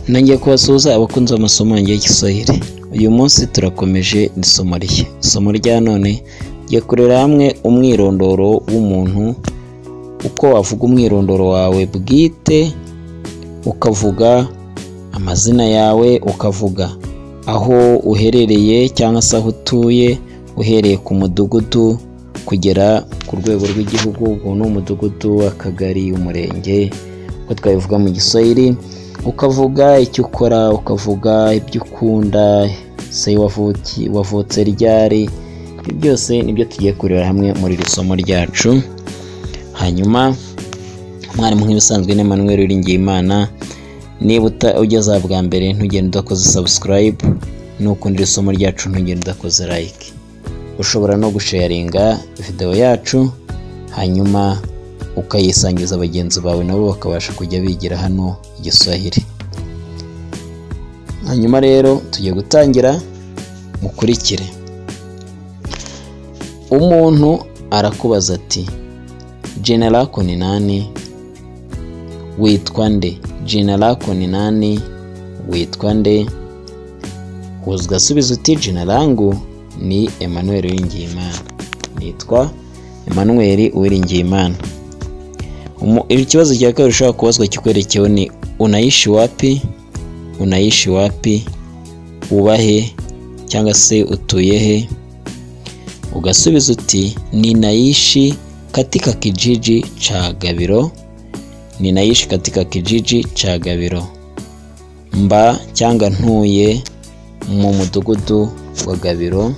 Nangiye kubasuhuza abakunze amasomo yanjye y'Igiswahili. Uyu munsi turakomeje isomo rishya. Isomo rya none ngiye kurera hamwe umwirondoro w'umuntu, uko wavuga umwirondoro wawe bwite, ukavuga amazina yawe, ukavuga aho uherereye cyangwa se aho utuye, uhereye ku mudugudu kugera ku rwego rw'igihugu, ubwo ni umudugudu, akagari, umurenge, uko twabivuga mu Giswahili. Ukavuga icyo ukora, ukavuga ibyo ukunda, se wavutse ryari. Ibyo byose nibyo tugiye kureba hamwe muri iri somo ryacu. Hanyuma umwarimu nk'ibisanzwe ni Emmanuel Uwiringiyimana. Niba ugeze bwa mbere ntugende udakoze subscribe, nukunda iri somo ryacu ntugende udakoze like. Ushobora no gusharinga video yacu, hanyuma ukayisangiza bagenzi bawe nabo bakabasha kujya bigira hano Igiswahili. Hanyuma rero tugiye gutangira, mukurikire. Umuntu arakubaza ati, jina lako ni nani? Witwa nde? Jina lako ni nani? Witwa nde? Ugasubiza uti, jina langu ni Emmanuel Uwiringiyimana. Nitwa Emmanuel Uwiringiyimana. Ikibazo cya kabiri ushobora kubazwa kikwerekewe ni unaishi wapi? Unaishi wapi? Ubahe cyangwa se utuye he? Ugasubiza uti, ninaishi katika kijiji cha Gabiro. Ninaishi katika kijiji cha Gabiro. Mba cyangwa ntuye mu mudugudu wa Gabiro.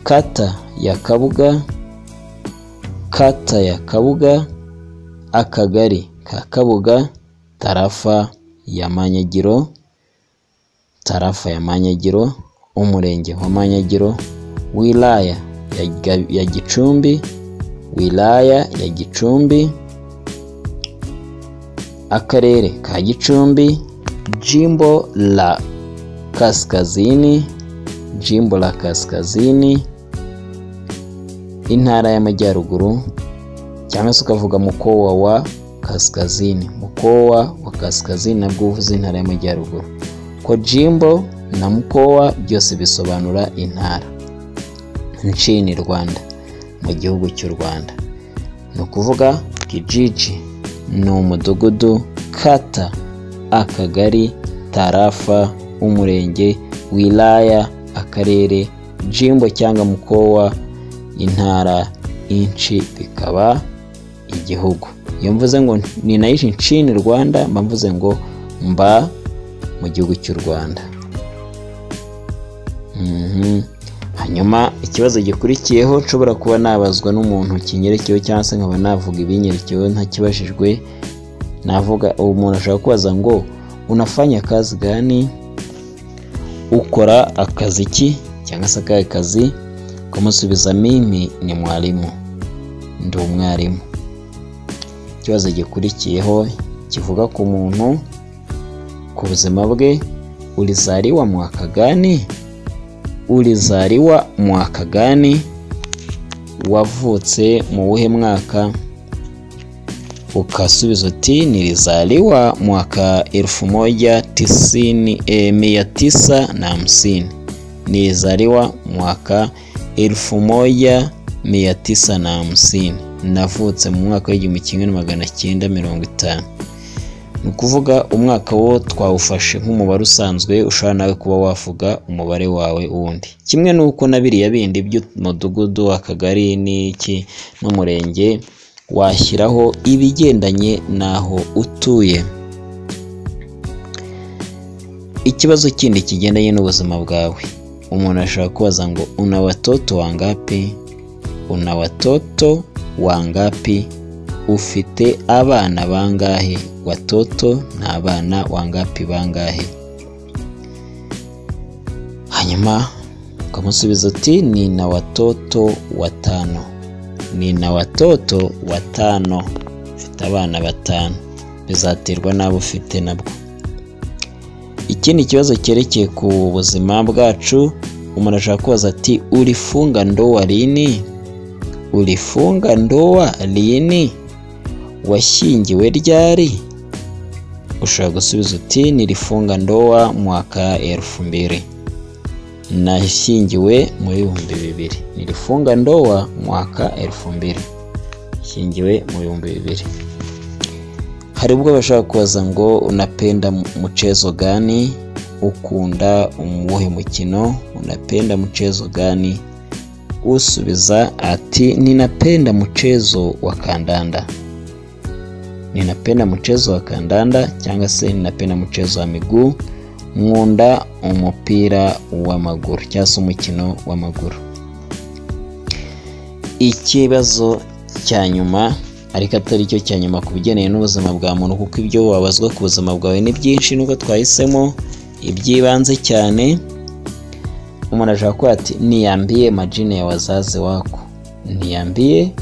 Kata ya Kabuga. Kata ya Kabuga. Akagari ka Kabuga. Tarafa ya Manyagiro. Tarafa ya Manyagiro. Umurenge wa Manyagiro. Wilaya ya Gicumbi. Wilaya ya Gicumbi. Akarere ka Gicumbi. Jimbo la Kaskazini. Jimbo la Kaskazini. Intara y'Amajyaruguru, cyangwa se ukavuga mkoa wa Kaskazini. Mkoa wa Kaskazini nabwo uvuze intara y'Amajyaruguru. Ko jimbo na mkoa byose bisobanura intara. Nchini Rwanda, mu gihugu cy'u Rwanda. No kuvuga kijiji ni umudugudu, kata akagari, tarafa umurenge, wilaya akarere, jimbo cyangwa mkoa intara, inchi bikaba igihugu. Iyo mvuze ngo ninaishi nchini Rwanda, mvuze ngo mba mu gihugu cy'u Rwanda. Hanyuma ikibazo gikurikiyeho nshobora kuba nabazwa n'umuntu kinyerekeyeho cyangwa se nkaba navuga ibinyerekeyeho ntakibashijwe. Navuga umuntu ashaka kubaza ngo unafanya kazi gani? Ukora akazi ki cyangwa se akahe kazi? Kumusubiza mimi ni mwalimu, ndi umwarimu. Ikibazo gikurikiyeho kivuga ku muntu, ku buzima bwe. Ulizaliwa mwaka gani? Ulizaliwa mwaka gani? Wavutse mu buhe mwaka? Ukasubiza uti, nilizaliwa mwaka 1950. Nilizaliwa mwaka 1950. Navutse mu mwaka w'1950. Ni ukuvuga umwaka wo twawufashe nk'umubare usanzwe, ushobora nawe kuba wavuga umubare wawe wundi. Kimwe nuko na biriya bindi by'umudugudu, akagari n'iki n'umurenge, washyiraho ibigendanye naho utuye. Ikibazo kindi kigendanye n'ubuzima bwawe, umuntu ashaka kubaza ngo una watoto wangapi? Una watoto wangapi? Ufite abana bangahe? Watoto na abana wangapi bangahe? Hanyuma ukamusubiza uti, nina watoto watano. Nina watoto watano. Ufite abana batanu. Bizaterwa n'abo ufite nabwo. Ikindi kibazo cyerekeye ku buzima bwacu, umuntu ashaka kubaza ati, ulifunga ndoa lini? Ulifunga ndoa lini? Washyingiwe ryari? ushobora gusubiza uti nilifunga ndoa mwaka 2000. Nashyingiwe mu 2000. Nilifunga ndoa mwaka 2000. Shingiwe mu 2000. Hari ubwo bashaka kubaza ngo unapenda mchezo gani? Ukunda umuhe mukino? Unapenda mchezo gani? Usubiza ati ninapenda mchezo wa kandanda. Ninapenda mchezo wa kandanda cyangwa se ninapenda mchezo wa miguu. Nkunda umupira w'amaguru cyangwa se umukino w'amaguru. Ikibazo cya nyuma ariko atari cyo cya nyuma ku bigeneye n'ubuzima bwa muntu, kuko ibyo wabazwa ku buzima bwawe ni byinshi, nuko twahisemo ibyibanze cyane. Umuntu ashaka kuvuga ati niambie majina ya wazazi wako. Niambie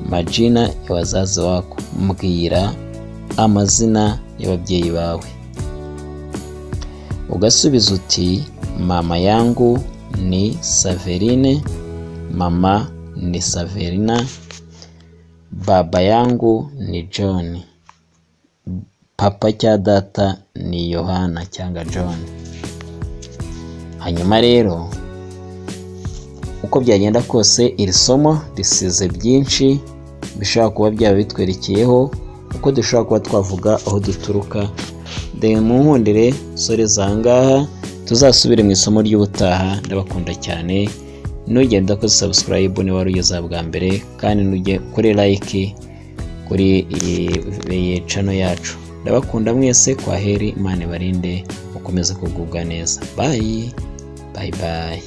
majina ya wazazi wako. Mbwira amazina y'ababyeyi bawe. Ugasubiza uti mama yangu ni Saverine, mama ni Saverina, baba yangu ni John, papa cya data ni Yohana cyangwa John. Hanyuma rero uko byagenda kose iri somo risize byinshi bishobora kuba byaba bitwerekeyeho, uko dushobora kuba twavuga aho duturuka. Munkundire sore zangaha tuzasubire mu isomo ry'ubutaha. Ndabakunda cyane. Nugenda ko subscribe ni warugeza bwa mbere, kandi nujye kuri like kuri iyi channel yacu. Ndabakunda mwese. Kwa heri, Imana barinde, ukomeze kugubwa neza. Bye bye.